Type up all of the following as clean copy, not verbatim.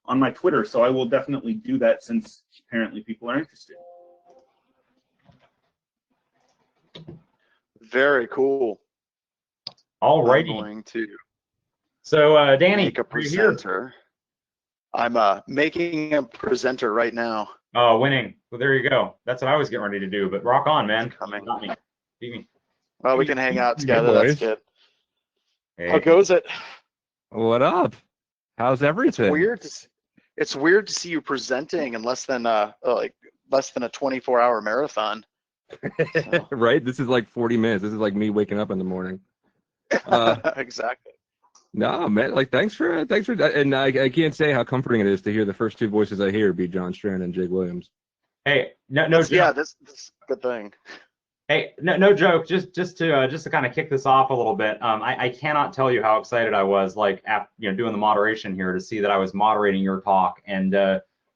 on my Twitter, so I will definitely do that since apparently people are interested. Very cool. All righty. I'm going to So, Danny, make a presenter. I'm making a presenter right now. Oh, winning. Well, there you go. That's what I was getting ready to do, but rock on, man. Coming. Beat me. Well, we can hang out together. That's good. Hey. How goes it? What up? How's everything? It's weird to see you presenting in less than a 24-hour marathon. So. Right? This is like 40 minutes. This is like me waking up in the morning. Exactly. No, man. Like, thanks for, and I can't say how comforting it is to hear the first two voices I hear be John Strand and Jake Williams. Hey, no joke. Yeah, this is a good thing. Hey, no joke. Just to kind of kick this off a little bit. I cannot tell you how excited I was, like, after, doing the moderation here, to see that I was moderating your talk. And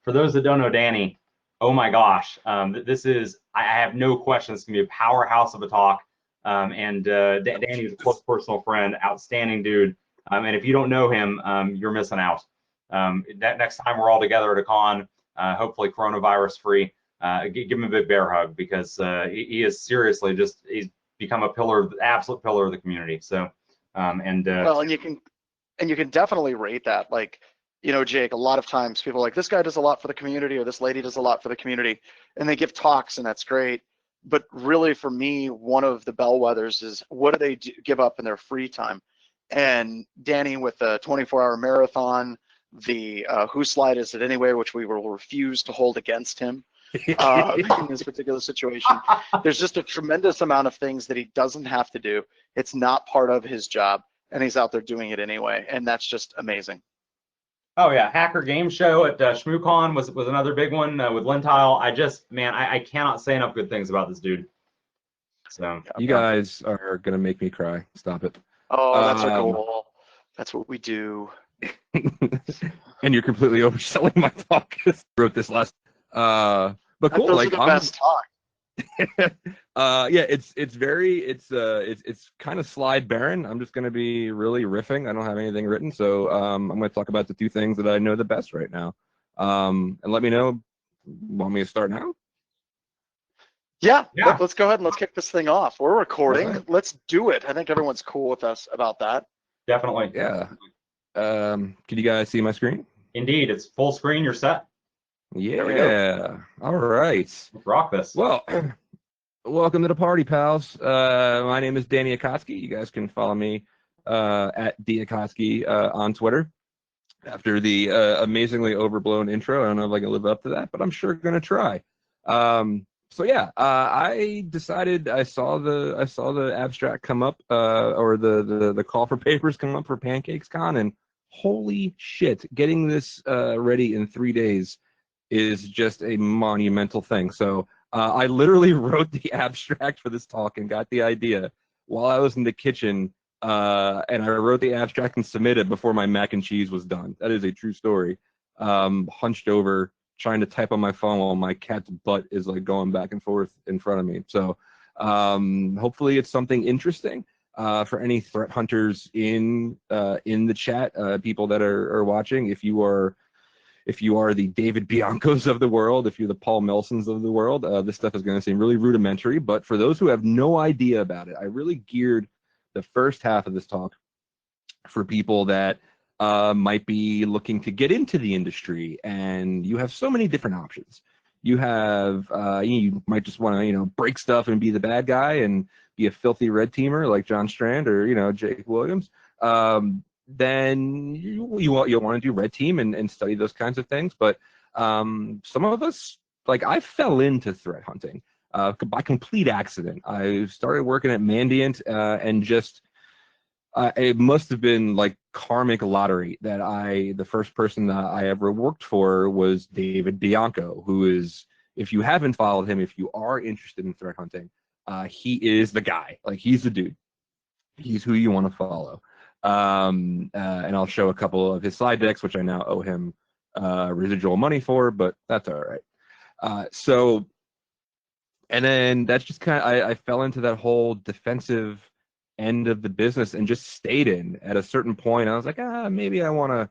for those that don't know Danny, oh my gosh, this is, I have no question, it's gonna be a powerhouse of a talk. And Danny is a close personal friend, outstanding dude. And if you don't know him, you're missing out. That next time we're all together at a con, hopefully coronavirus free, give him a big bear hug, because he is seriously he's become a pillar, absolute pillar of the community. So, well, and you can definitely rate that. Like, Jake, a lot of times people are like, this guy does a lot for the community, or this lady does a lot for the community, and they give talks, and that's great. But really, for me, one of the bellwethers is, what do they give up in their free time? And Danny, with the 24-hour marathon, the Who Slide Is It Anyway, which we will refuse to hold against him in this particular situation. There's just a tremendous amount of things that he doesn't have to do. It's not part of his job, and he's out there doing it anyway, and that's just amazing. Oh yeah, Hacker Game Show at ShmooCon was another big one with Lentile. I cannot say enough good things about this dude. So you guys are gonna make me cry. Stop it. Oh, that's our goal. That's what we do. And you're completely overselling my talk. I wrote this last. But cool. Those are the best talk. Yeah, it's kind of slide barren. I'm just gonna be really riffing. I don't have anything written, so I'm gonna talk about the two things that I know the best right now. And let me know. Want me to start now? Yeah. Let's go ahead and let's kick this thing off. We're recording. Right. Let's do it. I think everyone's cool with us about that. Definitely. Yeah. Can you guys see my screen? Indeed, it's full screen. You're set. Yeah. All right. Let's rock this. Well, welcome to the party, pals. My name is Danny Akotski. You guys can follow me at Akotski on Twitter. After the amazingly overblown intro, I don't know if I can live up to that, but I'm sure gonna try. So yeah, I decided, I saw the abstract come up, or the call for papers come up for PancakesCon, and holy shit, getting this ready in 3 days is just a monumental thing. So I literally wrote the abstract for this talk and got the idea while I was in the kitchen, and I wrote the abstract and submitted before my mac and cheese was done. That is a true story. Hunched over, trying to type on my phone while my cat's butt is like going back and forth in front of me. So hopefully it's something interesting for any threat hunters in the chat, people that are watching. If you are the David Biancos of the world, if you're the Paul Melsons of the world, this stuff is going to seem really rudimentary. But for those who have no idea about it, I really geared the first half of this talk for people that might be looking to get into the industry, and you have so many different options. You have you might just want to break stuff and be the bad guy and be a filthy red teamer like John Strand or Jake Williams. Then you'll want to do red team and study those kinds of things. But some of us, like, I fell into threat hunting by complete accident. I started working at Mandiant and just it must have been like karmic lottery that the first person that I ever worked for was David Bianco, who is, if you haven't followed him, if you are interested in threat hunting, he is the guy. Like, he's the dude. He's who you want to follow. And I'll show a couple of his slide decks, which I now owe him residual money for, but that's all right. So, and then that's just kind of, I fell into that whole defensive end of the business and just stayed in. At a certain point, I was like, maybe I want to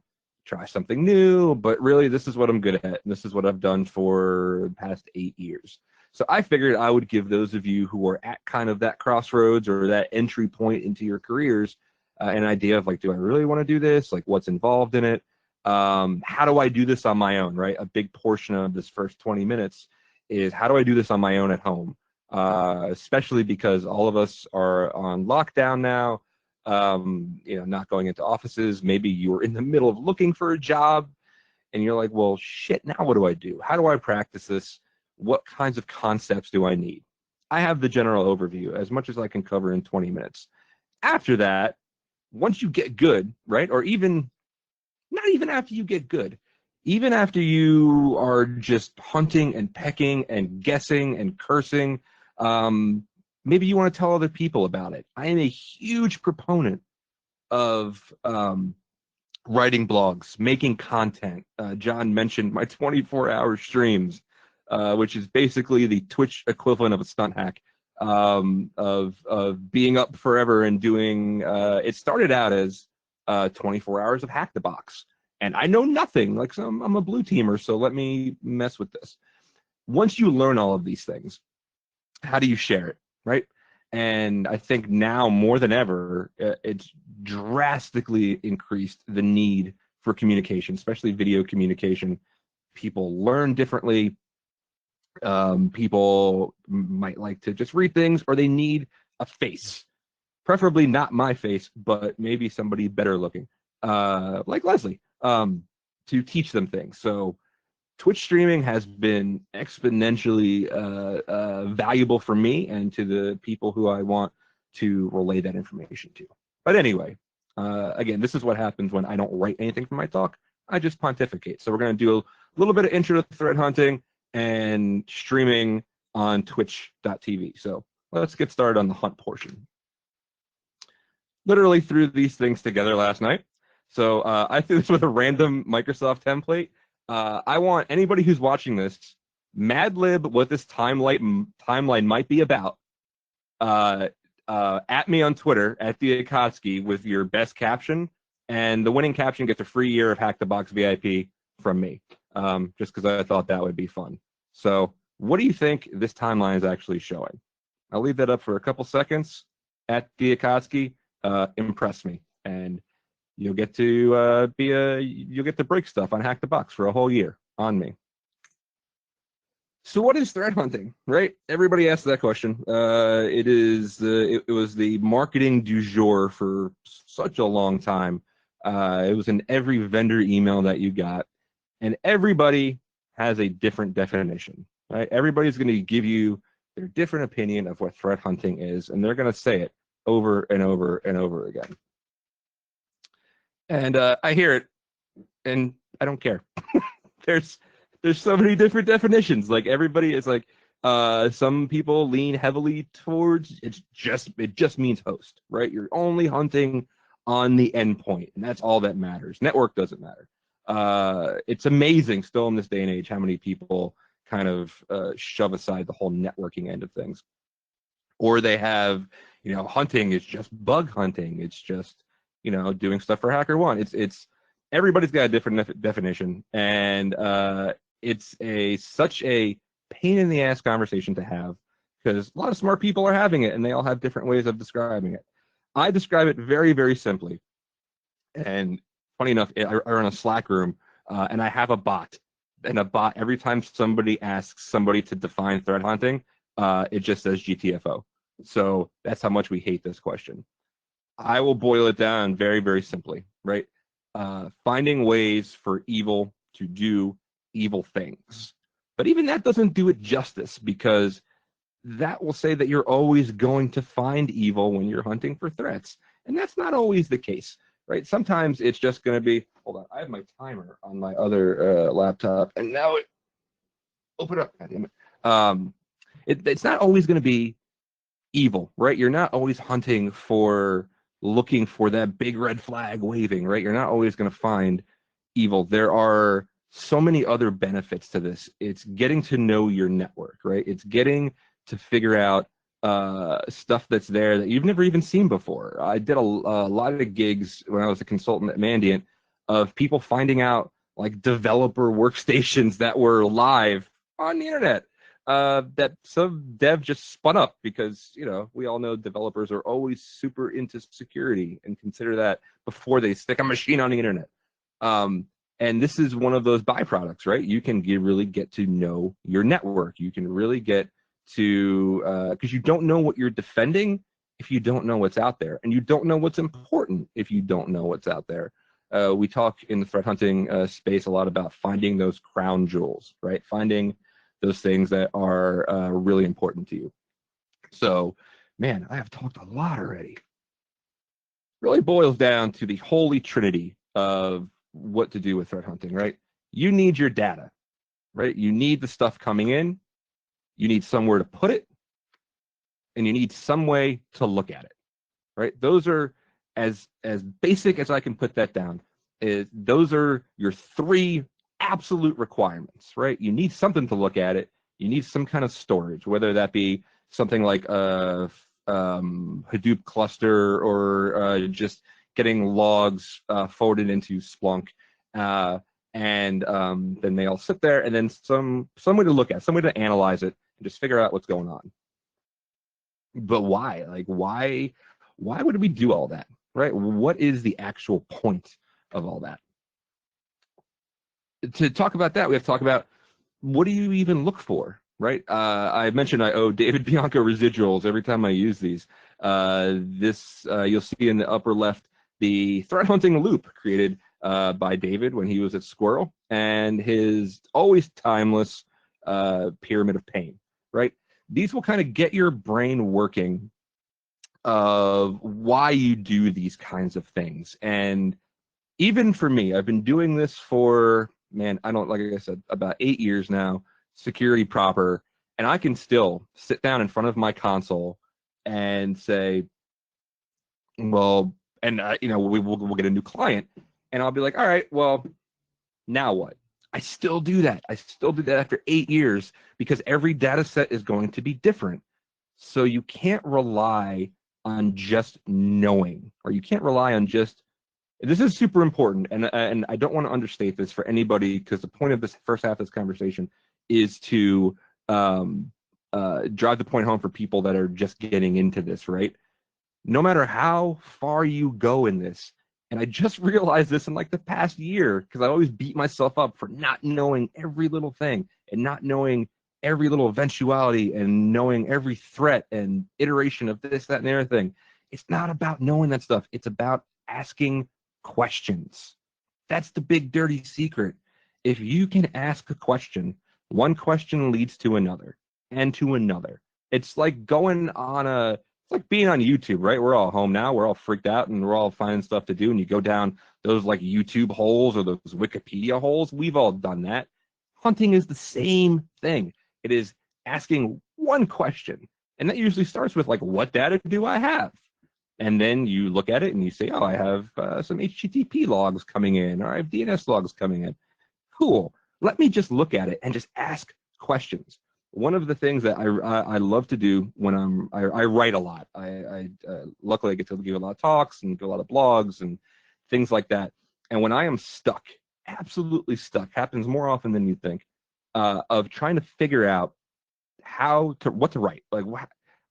try something new, but really this is what I'm good at, and this is what I've done for the past 8 years. So I figured I would give those of you who are at kind of that crossroads or that entry point into your careers an idea of like, do I really want to do this? Like, what's involved in it? How do I do this on my own, right? A big portion of this first 20 minutes is how do I do this on my own at home? Especially because all of us are on lockdown now, not going into offices. Maybe you're in the middle of looking for a job and you're like, well, shit, now what do I do? How do I practice this? What kinds of concepts do I need? I have the general overview, as much as I can cover in 20 minutes. After that, once you get good, right? Or even, not even after you get good, even after you are just hunting and pecking and guessing and cursing, maybe you want to tell other people about it. I am a huge proponent of writing blogs, making content. John mentioned my 24-hour streams, which is basically the Twitch equivalent of a stunt hack, of being up forever and doing. It started out as 24 hours of Hack the Box, and I know nothing. Like, so I'm a blue teamer, so let me mess with this. Once you learn all of these things, how do you share it, right? And I think now more than ever, it's drastically increased the need for communication, especially video communication. People learn differently. People might like to just read things, or they need a face, preferably not my face, but maybe somebody better looking, like Leslie, to teach them things. So Twitch streaming has been exponentially valuable for me and to the people who I want to relay that information to. But anyway, again, this is what happens when I don't write anything for my talk. I just pontificate. So we're going to do a little bit of intro to threat hunting and streaming on twitch.tv. So let's get started on the hunt portion. Literally threw these things together last night. So I threw this with a random Microsoft template. I want anybody who's watching this, Mad Lib what this timeline might be about, at me on Twitter, at Diakotsky, with your best caption, and the winning caption gets a free year of Hack the Box VIP from me, just because I thought that would be fun. So what do you think this timeline is actually showing? I'll leave that up for a couple seconds. At Diakotsky, impress me, and you'll get to you'll get to break stuff on Hack the Box for a whole year on me. So what is threat hunting, right? Everybody asks that question. It was the marketing du jour for such a long time. It was in every vendor email that you got, and everybody has a different definition, right? Everybody's going to give you their different opinion of what threat hunting is, and they're going to say it over and over and over again. And I hear it, and I don't care. There's so many different definitions. Like, everybody is like, some people lean heavily towards it just means host, right? You're only hunting on the endpoint, and that's all that matters. Network doesn't matter. It's amazing still in this day and age how many people kind of shove aside the whole networking end of things. Or they have, hunting is just bug hunting. It's just, doing stuff for HackerOne. It's everybody's got a different definition, and it's such a pain in the ass conversation to have, because a lot of smart people are having it, and they all have different ways of describing it. I describe it very, very simply. And funny enough, I run a Slack room, and I have a bot. And a bot, every time somebody asks somebody to define threat hunting, it just says GTFO. So that's how much we hate this question. I will boil it down very, very simply, right? Finding ways for evil to do evil things. But even that doesn't do it justice, because that will say that you're always going to find evil when you're hunting for threats. And that's not always the case, right? Sometimes it's just going to be, hold on, I have my timer on my other laptop, and now open up, God damn it. It's not always going to be evil, right? You're not always hunting for, looking for that big red flag waving, right? You're not always going to find evil. There are so many other benefits to this. It's getting to know your network, right? It's getting to figure out stuff that's there that you've never even seen before. I did a lot of gigs when I was a consultant at Mandiant, of people finding out like developer workstations that were live on the internet that some dev just spun up because, you know, we all know developers are always super into security and consider that before they stick a machine on the internet. And this is one of those byproducts, right? You can really get to know your network. You can really get to, because you don't know what you're defending if you don't know what's out there. And you don't know what's important if you don't know what's out there. We talk in the threat hunting space a lot about finding those crown jewels, right? Finding those things that are really important to you. So, man, I have talked a lot already. Really boils down to the holy trinity of what to do with threat hunting, right? You need your data, right? You need the stuff coming in, you need somewhere to put it, and you need some way to look at it, right? Those are as basic as I can put that down. Those are your three absolute requirements, right? You need something to look at it. You need some kind of storage, whether that be something like a Hadoop cluster or just getting logs forwarded into Splunk, and then they all sit there, and then some way to look at, some way to analyze it, and just figure out what's going on. But why? Like, why would we do all that, right? What is the actual point of all that? To talk about that, we have to talk about what do you even look for, right? I mentioned I owe David Bianco residuals every time I use these. You'll see in the upper left the threat hunting loop created by David when he was at Squirrel, and his always timeless pyramid of pain, right? These will kind of get your brain working of why you do these kinds of things. And even for me, I've been doing this for, man, like I said, about 8 years now, security proper, and I can still sit down in front of my console and say, well, and you know, we'll get a new client, and I'll be like, all right, well, now what? I still do that. I still do that after 8 years because every data set is going to be different. So you can't rely on just knowing, or you can't rely on just, this is super important, and I don't want to understate this for anybody, because the point of this first half of this conversation is to drive the point home for people that are just getting into this, right? No matter how far you go in this, and I just realized this in like the past year, because I always beat myself up for not knowing every little thing and not knowing every little eventuality and knowing every threat and iteration of this, that, and the other thing. It's not about knowing that stuff. It's about asking questions. That's the big dirty secret. If you can ask a question, one question leads to another and to another. It's like going on it's like being on YouTube, right? We're all home now. We're all freaked out and we're all finding stuff to do. And you go down those like YouTube holes or those Wikipedia holes. We've all done that. Hunting is the same thing. It is asking one question. And that usually starts with like, what data do I have? And then you look at it and you say, oh, I have some HTTP logs coming in, or I have DNS logs coming in. Cool. Let me just look at it and just ask questions. One of the things that I love to do when I write a lot. I luckily I get to give a lot of talks and do a lot of blogs and things like that. And when I am stuck, absolutely stuck, happens more often than you think, of trying to figure out what to write. Like,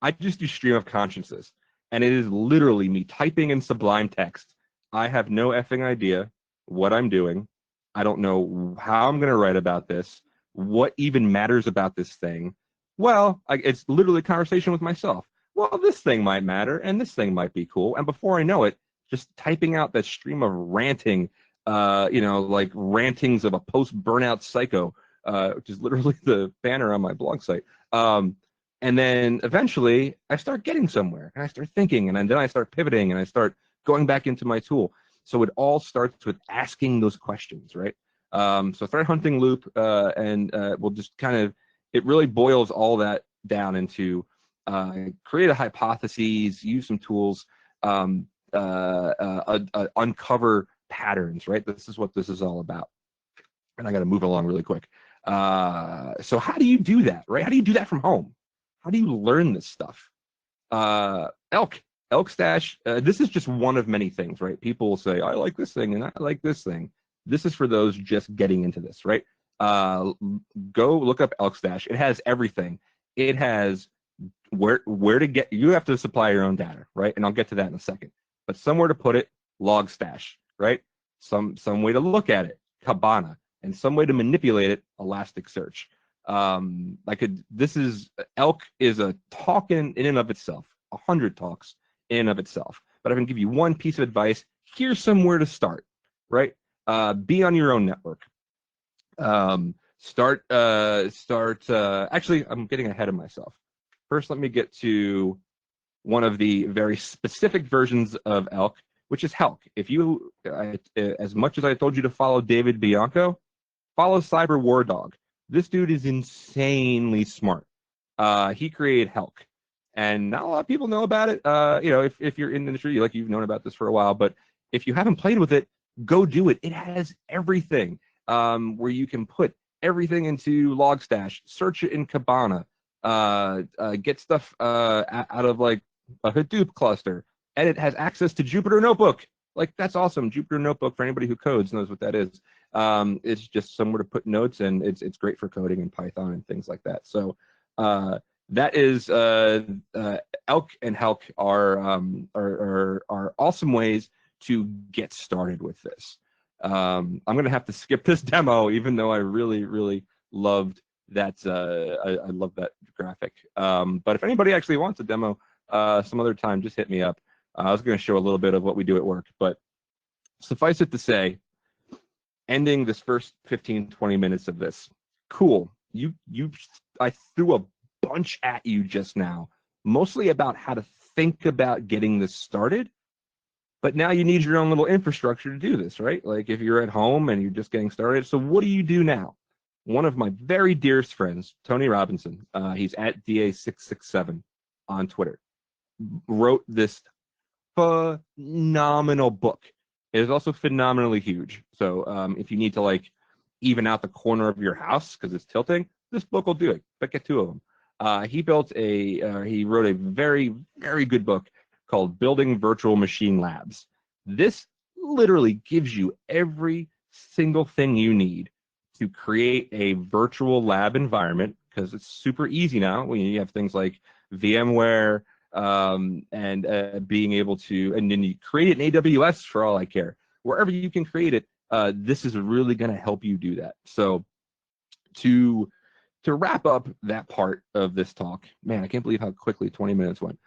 I just do stream of consciousness, and it is literally me typing in Sublime Text. I have no effing idea what I'm doing. I don't know how I'm going to write about this. What even matters about this thing? Well, it's literally a conversation with myself. Well, this thing might matter, and this thing might be cool. And before I know it, just typing out that stream of ranting, like rantings of a post-burnout psycho, which is literally the banner on my blog site. And then eventually, I start getting somewhere, and I start thinking, and then I start pivoting, and I start going back into my tool. So it all starts with asking those questions, right? So threat hunting loop, and we'll just kind of, it really boils all that down into create a hypothesis, use some tools, uncover patterns, right? This is what this is all about. And I got to move along really quick. So how do you do that, right? How do you do that from home? How do you learn this stuff? Elk, Elk Stash, this is just one of many things, right? People will say, I like this thing and I like this thing. This is for those just getting into this, right? Go look up Elk Stash. It has everything. It has where to get, you have to supply your own data, right? And I'll get to that in a second. But somewhere to put it, Log Stash, right? Some way to look at it, Kibana, and some way to manipulate it, Elasticsearch. Elk is a talk in and of itself, 100 talks in and of itself. But I can give you one piece of advice. Here's somewhere to start, right? Be on your own network. Actually, I'm getting ahead of myself. First, let me get to one of the very specific versions of Elk, which is Helk. If you, as much as I told you to follow David Bianco, follow Cyber War Dog. This dude is insanely smart. He created Helk, and not a lot of people know about it. If you're in the industry, you've known about this for a while, but if you haven't played with it, go do it. It has everything where you can put everything into Logstash, search it in Kibana, get stuff out of like a Hadoop cluster, and it has access to Jupyter Notebook. Like, that's awesome. Jupyter Notebook, for anybody who codes, knows what that is. It's just somewhere to put notes, and it's great for coding in Python and things like that. So that is Elk and Helk are awesome ways to get started with this. I'm gonna have to skip this demo, even though I really loved that. I love that graphic. But if anybody actually wants a demo some other time, just hit me up. I was going to show a little bit of what we do at work, but suffice it to say, ending this first 15-20 minutes of this, cool. I threw a bunch at you just now, mostly about how to think about getting this started, but now you need your own little infrastructure to do this, right? Like, if you're at home and you're just getting started, so what do you do now? One of my very dearest friends, Tony Robinson, he's at DA667 on Twitter, wrote this phenomenal book. It is also phenomenally huge. So if you need to like even out the corner of your house because it's tilting, this book will do it. But get two of them. He wrote a very good book called Building Virtual Machine Labs. This literally gives you every single thing you need to create a virtual lab environment, because it's super easy now when you have things like VMware, and being able to, and then you create it in AWS for all I care. Wherever you can create it, this is really going to help you do that. So to wrap up that part of this talk, man, I can't believe how quickly 20 minutes went.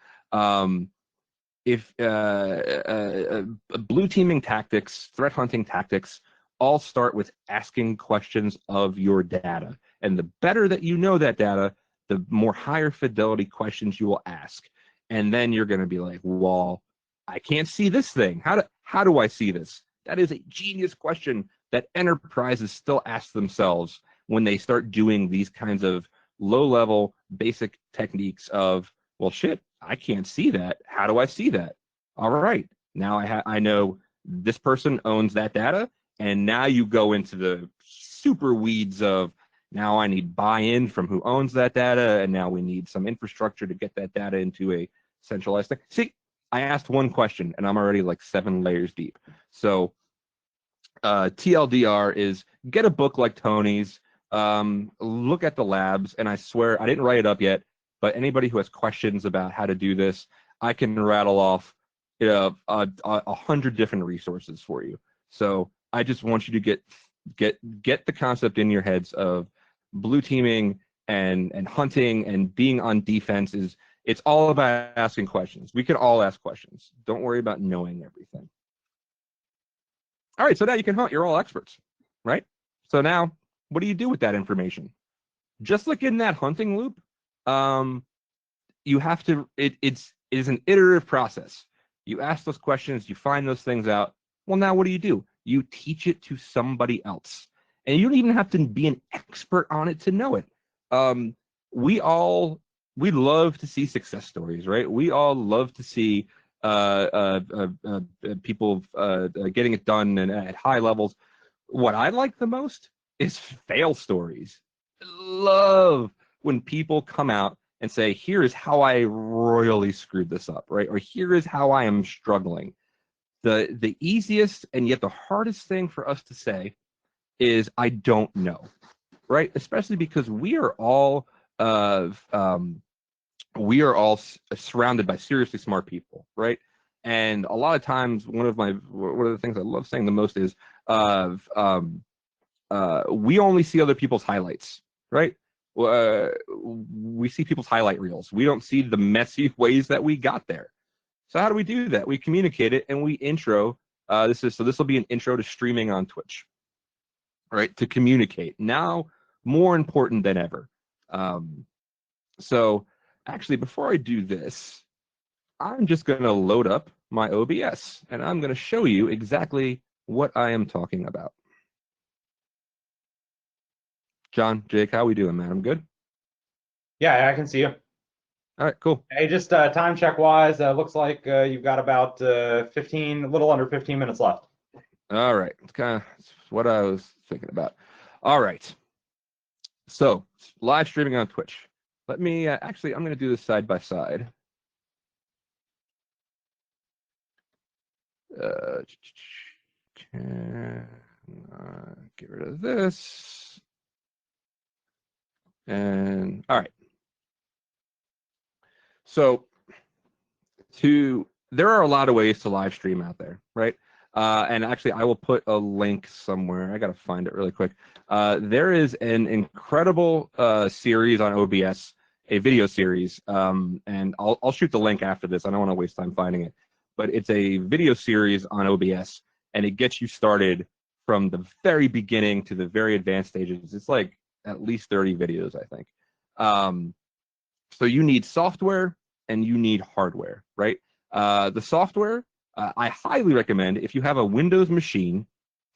Blue teaming tactics, threat hunting tactics, all start with asking questions of your data. And the better that you know that data, the more higher fidelity questions you will ask. And then you're going to be like, well, I can't see this thing. How do I see this? That is a genius question that enterprises still ask themselves when they start doing these kinds of low-level basic techniques of, well, shit, I can't see that. How do I see that? All right, now I know this person owns that data, and now you go into the super weeds of, now I need buy-in from who owns that data, and now we need some infrastructure to get that data into a centralized thing. See, I asked one question, and I'm already like 7 layers deep. So TLDR is get a book like Tony's, look at the labs, and I swear, I didn't write it up yet, but anybody who has questions about how to do this, I can rattle off 100 different resources for you. So I just want you to get the concept in your heads of blue teaming and hunting and being on defense. It's all about asking questions. We can all ask questions. Don't worry about knowing everything. All right, so now you can hunt. You're all experts, right? So now, what do you do with that information? Just like in that hunting loop, you have to. It is an iterative process. You ask those questions, you find those things out. Well, now what do? You teach it to somebody else, and you don't even have to be an expert on it to know it. We love to see success stories, right? We all love to see people getting it done and at high levels. What I like the most is fail stories. I love when people come out and say, here is how I royally screwed this up, right? Or here is how I am struggling. The easiest and yet the hardest thing for us to say is, I don't know, right? Especially because we are all surrounded by seriously smart people, right? And a lot of times, one of the things I love saying the most is, we only see other people's highlights, right? We see people's highlight reels. We don't see the messy ways that we got there. So how do we do that? We communicate it and we intro. This will be an intro to streaming on Twitch, right? To communicate now, more important than ever. So actually, before I do this, I'm just going to load up my OBS and I'm going to show you exactly what I am talking about. John, Jake, how we doing, man? I'm good? Yeah, I can see you. All right, cool. Hey, just time check wise, looks like you've got about a little under 15 minutes left. All right, it's kind of what I was thinking about. All right, so live streaming on Twitch. Let me actually, I'm going to do this side by side. Can get rid of this. And all right. So there are a lot of ways to live stream out there, right? And actually, I will put a link somewhere. I got to find it really quick. There is an incredible series on OBS, a video series, and I'll shoot the link after this. I don't want to waste time finding it, but it's a video series on OBS, and it gets you started from the very beginning to the very advanced stages. It's like at least 30 videos, I think. So you need software and you need hardware, right? The software, I highly recommend if you have a Windows machine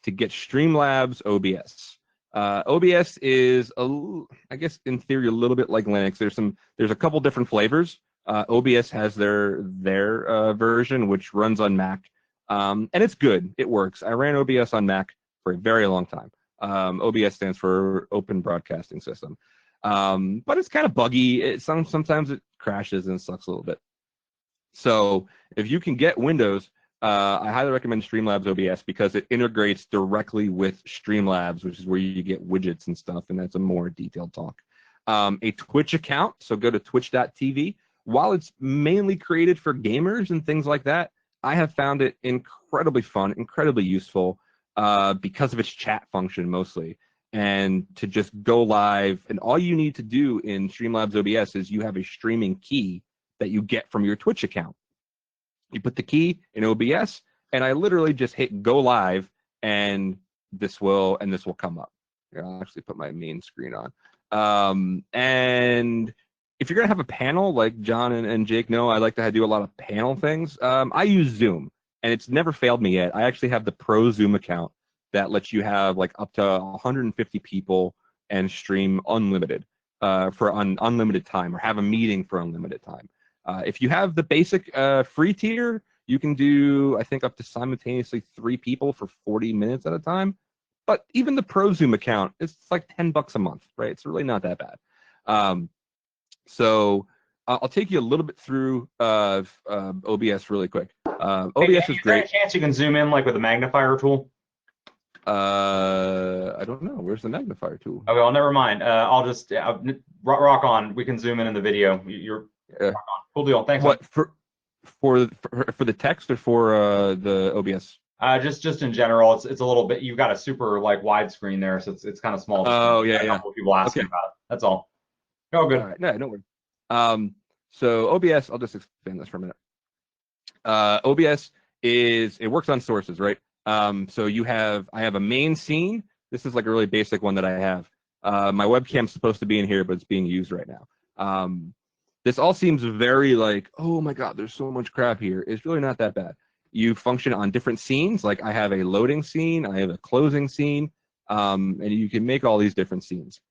to get Streamlabs OBS. OBS is, I guess, in theory, a little bit like Linux. There's a couple different flavors. OBS has their version, which runs on Mac, and it's good. It works. I ran OBS on Mac for a very long time. OBS stands for Open Broadcasting System. But it's kind of buggy. Sometimes it crashes and sucks a little bit. So if you can get Windows, I highly recommend Streamlabs OBS because it integrates directly with Streamlabs, which is where you get widgets and stuff, and that's a more detailed talk. A Twitch account, so go to twitch.tv. While it's mainly created for gamers and things like that, I have found it incredibly fun, incredibly useful because of its chat function mostly. And to just go live, and all you need to do in Streamlabs OBS is you have a streaming key that you get from your Twitch account. You put the key in OBS, and I literally just hit go live, and this will come up. I'll actually put my main screen on. And if you're gonna have a panel, like John and Jake know, I like to do a lot of panel things. I use Zoom, and it's never failed me yet. I actually have the Pro Zoom account that lets you have like up to 150 people and stream unlimited for unlimited time, or have a meeting for unlimited time. If you have the basic free tier, you can do, I think, up to simultaneously 3 people for 40 minutes at a time. But even the Pro Zoom account, it's like $10 a month, right? It's really not that bad. So I'll take you a little bit through OBS really quick. OBS is great. Is there a chance you can zoom in like with a magnifier tool? I don't know. Where's the magnifier tool? Okay, well, never mind. I'll just rock on. We can zoom in the video. You're rock on. Cool deal. Thanks. What for the text or for the OBS? Just in general, it's a little bit. You've got a super like wide screen there, so it's kind of small. Oh yeah, a couple of people asking about it. That's all. Oh, good. All right. No, don't worry. So OBS, I'll just expand this for a minute. OBS it works on sources, right? So I have a main scene. This is like a really basic one that I have. My webcam's supposed to be in here, but it's being used right now. This all seems very like, oh my God, there's so much crap here. It's really not that bad. You function on different scenes. Like I have a loading scene, I have a closing scene, and you can make all these different scenes.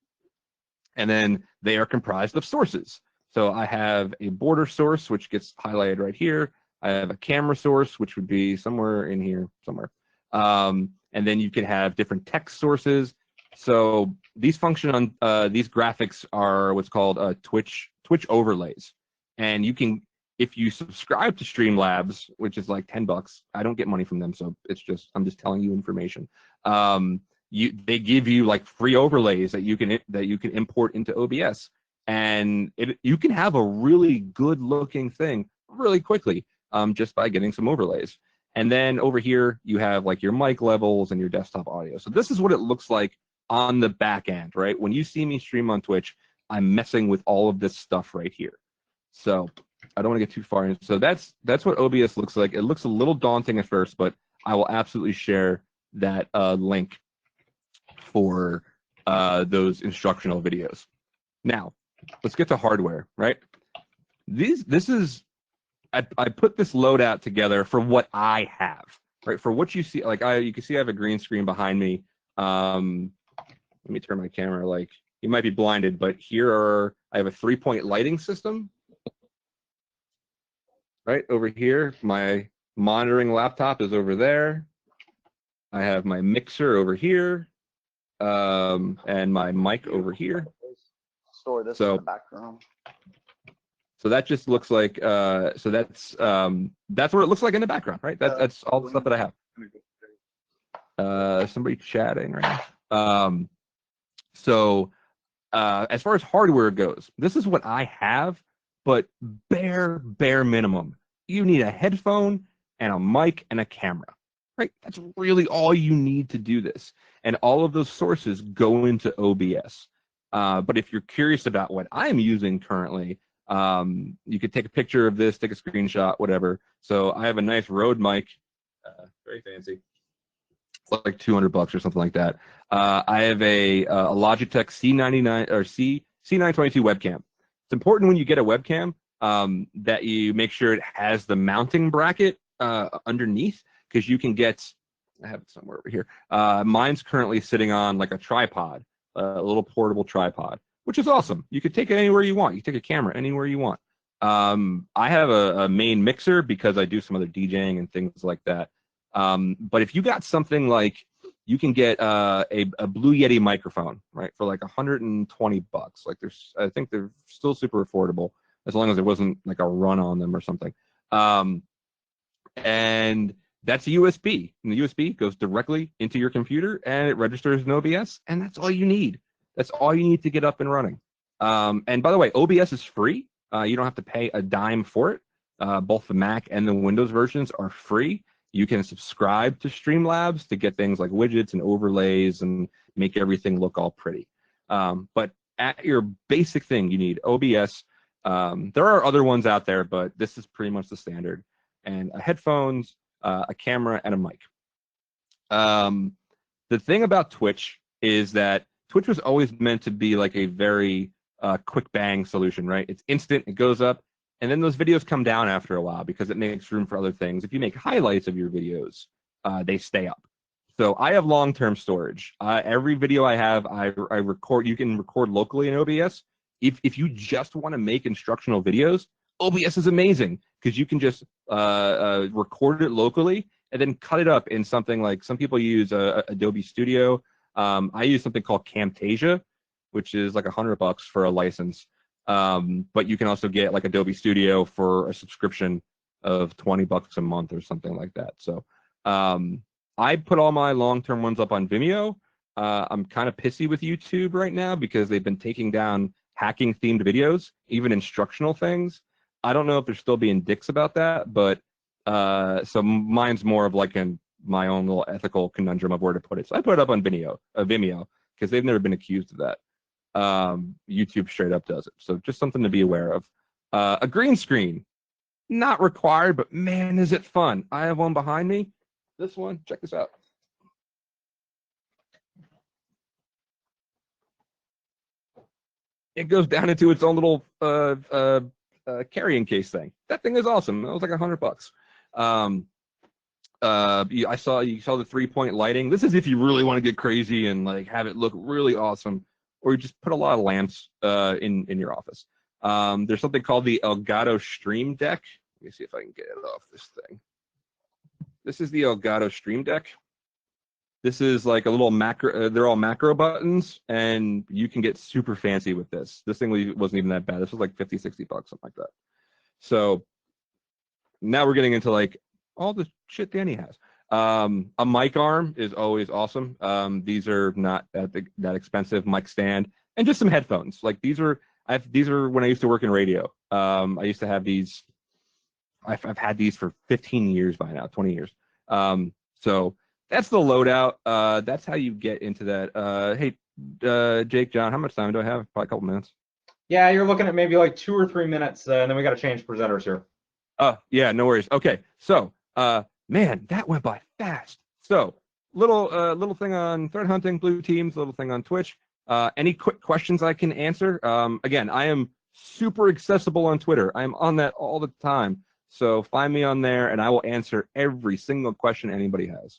And then they are comprised of sources. So I have a border source, which gets highlighted right here. I have a camera source, which would be somewhere in here, somewhere. And then you can have different text sources. So these function on these graphics are what's called Twitch Twitch overlays, and you can, if you subscribe to Streamlabs, which is like $10, I don't get money from them, so it's just, I'm just telling you information. They give you like free overlays that you can import into OBS, and you can have a really good looking thing really quickly just by getting some overlays. And then over here you have like your mic levels and your desktop audio. So this is what it looks like on the back end, right? When you see me stream on Twitch, I'm messing with all of this stuff right here. So I don't want to get too far in. So that's what OBS looks like. It looks a little daunting at first, but I will absolutely share that link for those instructional videos. Now, let's get to hardware, right? This is, I put this loadout together for what I have, right? For what you see, like you can see I have a green screen behind me. Let me turn my camera, like you might be blinded, but here I have a 3-point lighting system. Right over here, my monitoring laptop is over there. I have my mixer over here, and my mic over here. Store this in the background. So that just looks like, so that's what it looks like in the background, right? That's all the stuff that I have. Somebody chatting right now. As far as hardware goes, this is what I have, but bare minimum. You need a headphone and a mic and a camera, right? That's really all you need to do this. And all of those sources go into OBS. But if you're curious about what I'm using currently, you could take a picture of this, take a screenshot, whatever. So I have a nice Rode mic, very fancy, like $200 or something like that. I have a Logitech C99 or C922 webcam. It's important when you get a webcam that you make sure it has the mounting bracket underneath, because you can get, I have it somewhere over here. Mine's currently sitting on like a tripod, a little portable tripod, which is awesome. You could take it anywhere you want. You can take a camera anywhere you want. I have a main mixer because I do some other DJing and things like that. But if you got something like, you can get a Blue Yeti microphone, right, for like $120. Like I think they're still super affordable, as long as there wasn't like a run on them or something. And that's a USB. And the USB goes directly into your computer and it registers in OBS, and that's all you need. That's all you need to get up and running. And by the way, OBS is free. You don't have to pay a dime for it. Both the Mac and the Windows versions are free. You can subscribe to Streamlabs to get things like widgets and overlays and make everything look all pretty. But at your basic thing, you need OBS. There are other ones out there, but this is pretty much the standard. And headphones, a camera, and a mic. The thing about Twitch is that Twitch was always meant to be like a very quick bang solution, right? It's instant, it goes up, and then those videos come down after a while because it makes room for other things. If you make highlights of your videos, they stay up. So I have long-term storage. Every video I have, I record. You can record locally in OBS. If you just want to make instructional videos, OBS is amazing because you can just record it locally and then cut it up in something like, some people use Adobe Studio. I use something called Camtasia, which is like $100 for a license. But you can also get like Adobe Studio for a subscription of $20 a month or something like that. So I put all my long-term ones up on Vimeo. I'm kind of pissy with YouTube right now because they've been taking down hacking themed videos, even instructional things. I don't know if they're still being dicks about that, but so mine's more of like my own little ethical conundrum of where to put it. So I put it up on Vimeo because they've never been accused of that. YouTube straight up does it. So just something to be aware of. A green screen, not required, but man, is it fun. I have one behind me. This one, check this out. It goes down into its own little carrying case thing. That thing is awesome. That was like $100. You saw the 3-point lighting. This is if you really want to get crazy and like have it look really awesome, or you just put a lot of lamps in your office. There's something called the Elgato Stream Deck. Let me see if I can get it off this thing. This is the Elgato Stream Deck. This is like a little macro. They're all macro buttons, and you can get super fancy with this. This thing wasn't even that bad. This was like 50, 60 bucks, something like that. So now we're getting into like all the shit Danny has. A mic arm is always awesome. These are not that expensive. Mic stand and just some headphones. Like these are when I used to work in radio. I used to have these. I've had these for 15 years by now, 20 years. So that's the loadout. That's how you get into that. Hey, Jake, John, how much time do I have? Probably a couple minutes. Yeah, you're looking at maybe like 2 or 3 minutes, and then we got to change presenters here. Yeah, no worries. Okay, so man, that went by fast. So little thing on thread hunting, blue teams, little thing on Twitch. Any quick questions I can answer? Again, I am super accessible on Twitter. I'm on that all the time. So find me on there, and I will answer every single question anybody has.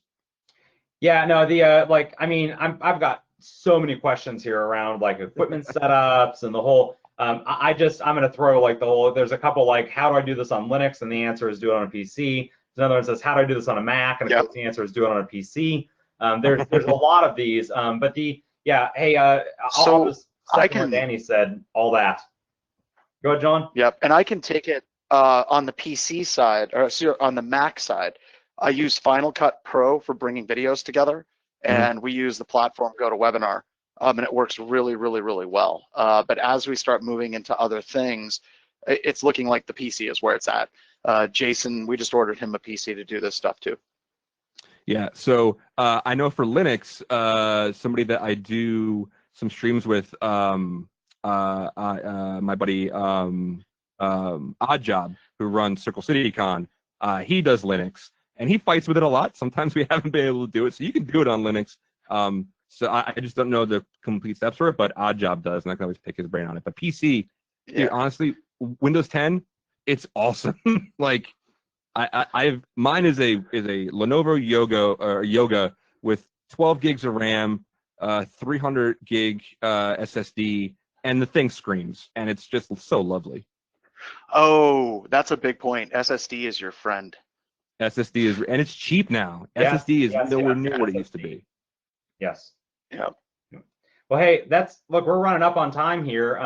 Yeah, no, the like, I mean, I've got so many questions here around like equipment setups and the whole. I'm gonna throw like the whole. There's a couple like, how do I do this on Linux? And the answer is do it on a PC. There's another one that says, how do I do this on a Mac? And of course the answer is do it on a PC. There's a lot of these. But I'll just second what Danny said. All that. Go ahead, John. Yep, and I can take it on the PC side, or on the Mac side. I use Final Cut Pro for bringing videos together, and we use the platform GoToWebinar, and it works really, really, really well. But as we start moving into other things, it's looking like the PC is where it's at. Jason, we just ordered him a PC to do this stuff too. Yeah, so I know for Linux, somebody that I do some streams with, my buddy Oddjob, who runs Circle City Con, he does Linux, and he fights with it a lot. Sometimes we haven't been able to do it, so you can do it on Linux. So I just don't know the complete steps for it, but Oddjob does, and I can always pick his brain on it. But PC, dude, honestly, Windows 10, it's awesome. Like mine is a Lenovo Yoga with 12 gigs of RAM, 300 gig SSD, and the thing screams, and it's just so lovely. Oh, that's a big point. SSD is your friend. SSD is, and it's cheap now. Yes, SSD is nowhere yes, near what it used to be. Yes. Yeah. Well, hey, look, we're running up on time here.